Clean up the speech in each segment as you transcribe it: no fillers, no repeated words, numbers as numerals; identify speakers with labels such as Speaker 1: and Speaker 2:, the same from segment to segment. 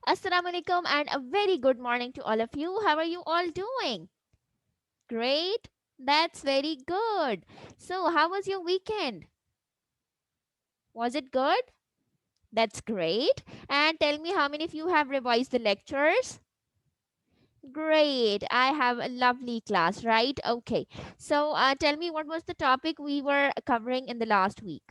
Speaker 1: Assalamu alaikum and a very good morning to all of you. How are you all doing? Great. That's very good. So, how was your weekend? Was it good? That's great. And tell me how many of you have revised the lectures? Great. I have a lovely class, right? Okay. So, tell me what was the topic we were covering in the last week?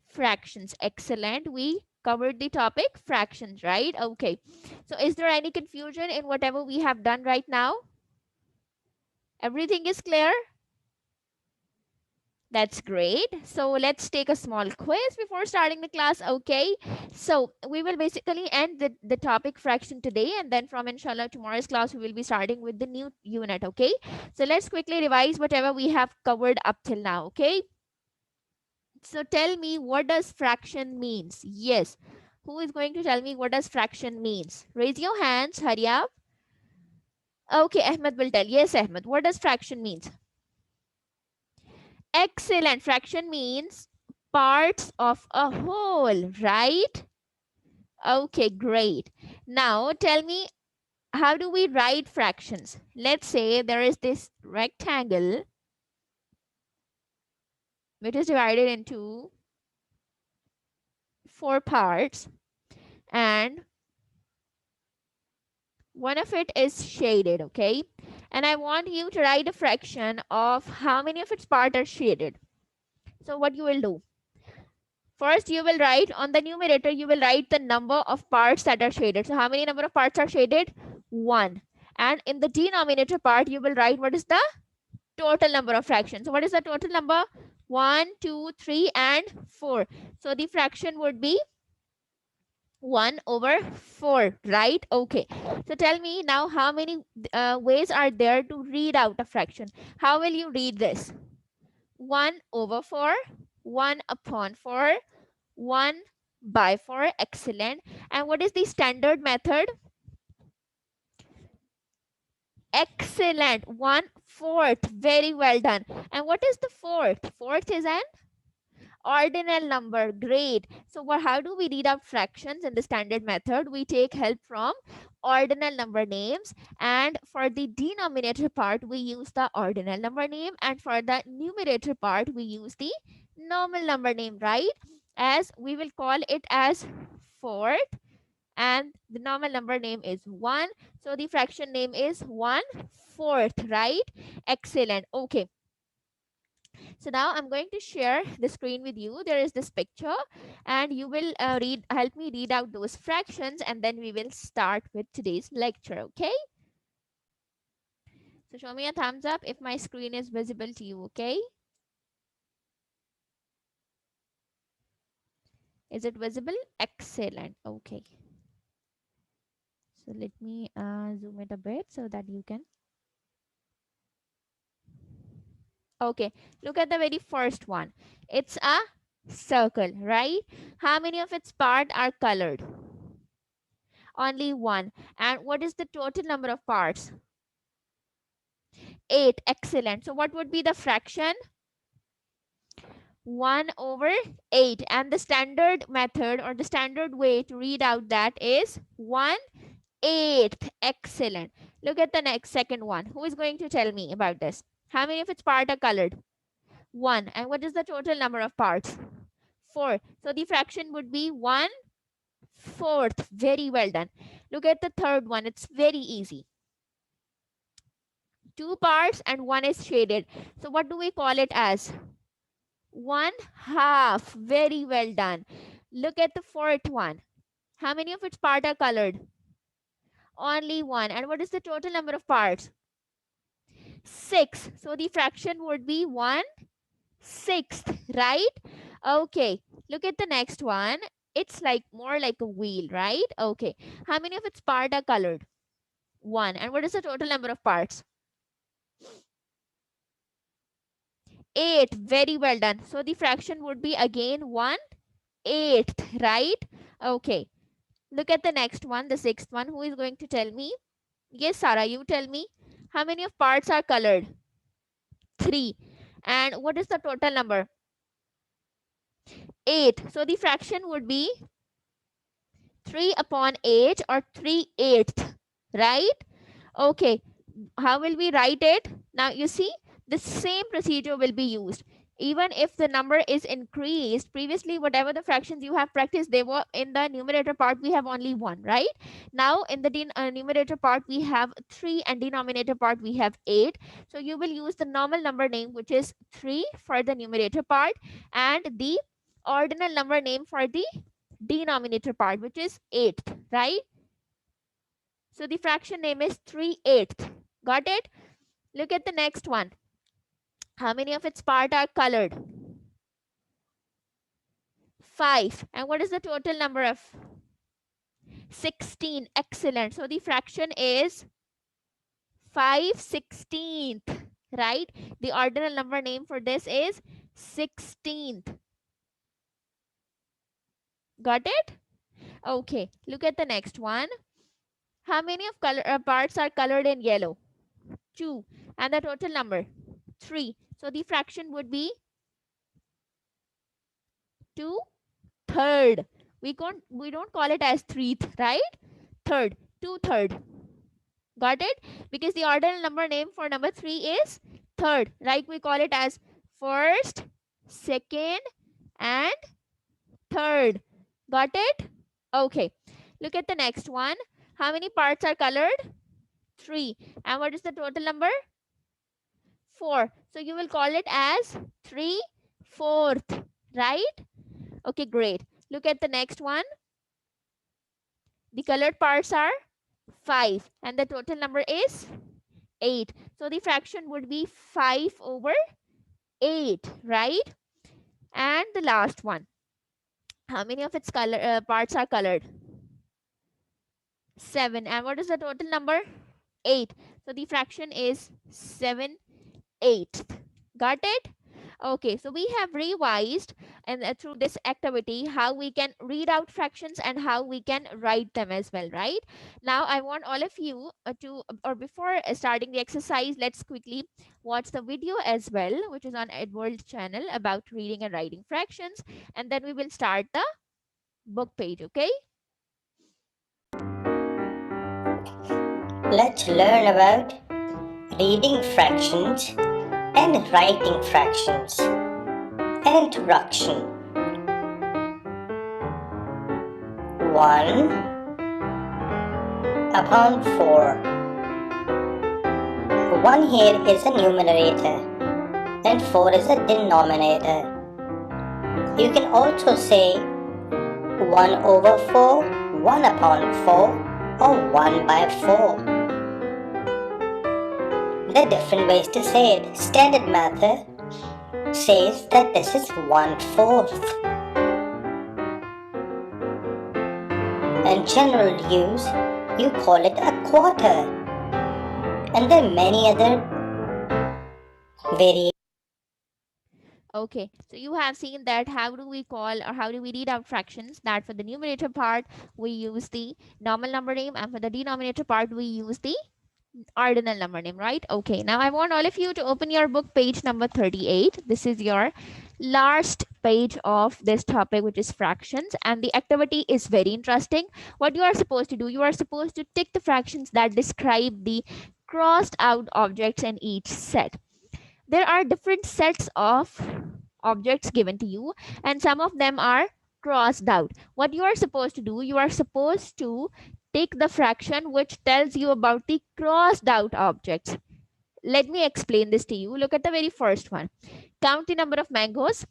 Speaker 1: Fractions. Excellent. We covered the topic fractions, right? Okay. So, is there any confusion in whatever we have done right now? Everything is clear? That's great. So let's take a small quiz before starting the class. Okay. So we will basically end the topic fraction today, and then from inshallah tomorrow's class we will be starting with the new unit. Okay. So let's quickly revise whatever we have covered up till now. Okay. So tell me, what does fraction means? Yes. Who is going to tell me what does fraction means? Raise your hands. Hurry up. Okay, Ahmed will tell. Yes, Ahmed. What does fraction means? Excellent. Fraction means parts of a whole, right? Okay, great. Now tell me, how do we write fractions? Let's say there is this rectangle which is divided into four parts, and one of it is shaded, okay? And I want you to write a fraction of how many of its parts are shaded. So what you will do? First, you will write on the numerator, you will write the number of parts that are shaded. So how many number of parts are shaded? 1. And in the denominator part, you will write what is the total number of fractions. So what is the total number? 1, 2, 3, and 4. So the fraction would be 1 over 4, right? Okay. So tell me now, how many ways are there to read out a fraction? How will you read this? 1 over 4, 1 upon 4, 1 by 4. Excellent. And what is the standard method? Excellent. 1/4. Very well done. And what is the fourth? Fourth is an ordinal number. Great. So how do we read out fractions in the standard method? We take help from ordinal number names, and for the denominator part we use the ordinal number name, and for the numerator part we use the normal number name, right? As we will call it as fourth, and the normal number name is 1, so the fraction name is 1/4, right? Excellent. Okay, so now I'm going to share the screen with you. There is this picture, and you will help me read out those fractions, and then we will start with today's lecture. Okay, so show me a thumbs up if my screen is visible to you. Okay, is it visible? Excellent. Okay, so let me zoom it a bit so that you can. Okay, look at the very first one. It's a circle, right? How many of its parts are colored? Only one. And what is the total number of parts? 8. Excellent. So what would be the fraction? 1 over 8. And the standard method or the standard way to read out that is 1/8. Excellent. Look at the next second one. Who is going to tell me about this? How many of its parts are colored? 1. And what is the total number of parts? 4. So the fraction would be 1/4. Very well done. Look at the third one. It's very easy. 2 parts and 1 is shaded. So what do we call it as? 1/2. Very well done. Look at the fourth one. How many of its parts are colored? Only 1. And what is the total number of parts? 6. So the fraction would be 1/6, right? Okay, look at the next one. It's like more like a wheel, right? Okay, how many of its parts are colored? 1. And what is the total number of parts? 8. Very well done. So the fraction would be again 1/8, right? Okay, look at the next one, the sixth one. Who is going to tell me? Yes, Sarah, you tell me. How many of parts are colored? 3. And what is the total number? 8. So the fraction would be 3 upon 8 or 3/8, right? Okay, how will we write it? Now you see, the same procedure will be used. Even if the number is increased, previously whatever the fractions you have practiced, they were in the numerator part, we have only 1, right? Now in the numerator part we have 3 and denominator part we have 8. So you will use the normal number name, which is 3 for the numerator part, and the ordinal number name for the denominator part, which is 8, right? So the fraction name is 3/8. Got it? Look at the next one. How many of its parts are colored? 5. And what is the total number of? 16. Excellent. So the fraction is 5/16th, right? The ordinal number name for this is 16th. Got it? Okay. Look at the next one. How many of parts are colored in yellow? 2. And the total number? 3. So the fraction would be 2/3. We don't call it as 3th, right? Third, 2/3. Got it? Because the ordinal number name for number 3 is third. Like we call it as first, second, and third. Got it? Okay. Look at the next one. How many parts are colored? 3. And what is the total number? 4. So you will call it as 3/4. Right? Okay, great. Look at the next one. The colored parts are 5. And the total number is 8. So the fraction would be 5/8, right? And the last one. How many of its parts are colored? 7. And what is the total number? 8. So the fraction is 7/8. Got it? Okay, so we have revised and through this activity how we can read out fractions and how we can write them as well, right? Now I want all of you or before starting the exercise, let's quickly watch the video as well, which is on Edward channel about reading and writing fractions, and then we will start the book page. Okay.
Speaker 2: Let's learn about reading fractions and writing fractions. An introduction. 1 upon 4. 1 here is a numerator and 4 is a denominator. You can also say 1/4, 1 upon 4, or 1/4. There are different ways to say it. Standard method says that this is 1/4. In general use, you call it a quarter. And there are many other variations.
Speaker 1: Okay, so you have seen that how do we call or how do we read out fractions? That for the numerator part we use the normal number name, and for the denominator part we use the ordinal number name, right? Okay, now I want all of you to open your book page number 38. This is your last page of this topic, which is fractions, and the activity is very interesting. What you are supposed to do, you are supposed to tick the fractions that describe the crossed out objects in each set. There are different sets of objects given to you, and some of them are crossed out. What you are supposed to do, you are supposed to take the fraction which tells you about the crossed out objects. Let me explain this to you. Look at the very first one. Count the number of mangoes.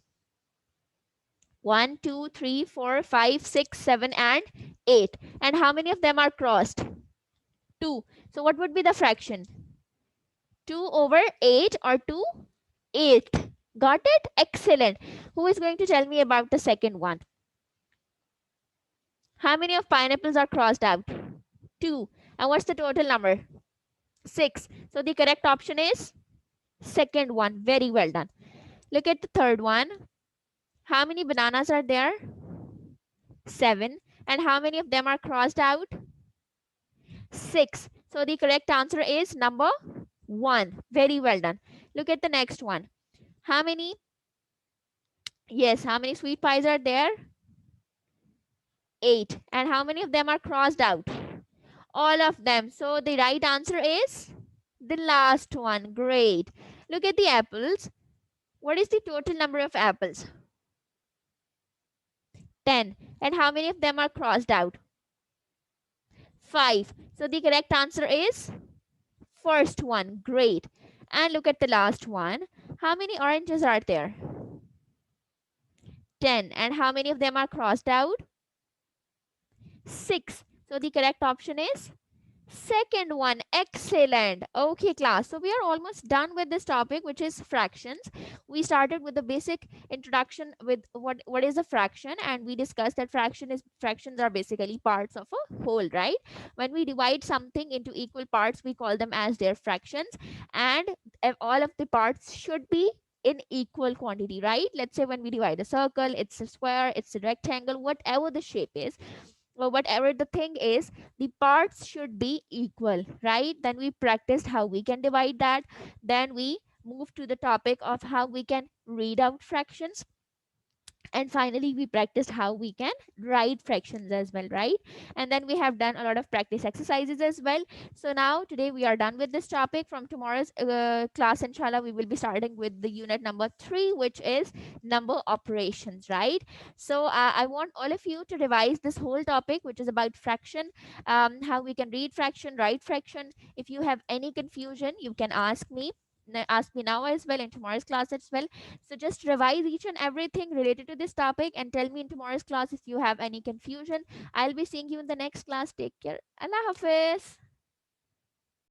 Speaker 1: 1, 2, 3, 4, 5, 6, 7, and 8. And how many of them are crossed? 2. So what would be the fraction? 2/8 or 2/8. Got it? Excellent. Who is going to tell me about the second one? How many of pineapples are crossed out? 2. And what's the total number? 6. So the correct option is second one. Very well done. Look at the third one. How many bananas are there? 7. And how many of them are crossed out? 6. So the correct answer is number 1. Very well done. Look at the next one. How many? Yes, how many sweet pies are there? 8. And how many of them are crossed out? All of them. So the right answer is the last one. Great. Look at the apples. What is the total number of apples? 10. And how many of them are crossed out? 5. So the correct answer is first one. Great. And look at the last one. How many oranges are there? 10. And how many of them are crossed out? 6. So the correct option is second one. Excellent. Okay, class. So we are almost done with this topic, which is fractions. We started with the basic introduction with what is a fraction, and we discussed that fractions are basically parts of a whole, right? When we divide something into equal parts, we call them as their fractions, and all of the parts should be in equal quantity, right? Let's say when we divide a circle, it's a square, it's a rectangle, whatever the shape is, or whatever the thing is, the parts should be equal, right? Then we practiced how we can divide that. Then we move to the topic of how we can read out fractions, and finally we practiced how we can write fractions as well, right? And then we have done a lot of practice exercises as well. So now today we are done with this topic. From tomorrow's class, inshallah, we will be starting with the unit number 3, which is number operations, right? So I want all of you to revise this whole topic, which is about fraction, how we can read fraction, write fraction. If you have any confusion, you can ask me now as well, in tomorrow's class as well. So just revise each and everything related to this topic and tell me in tomorrow's class if you have any confusion. I'll be seeing you in the next class. Take care. Allah Hafiz.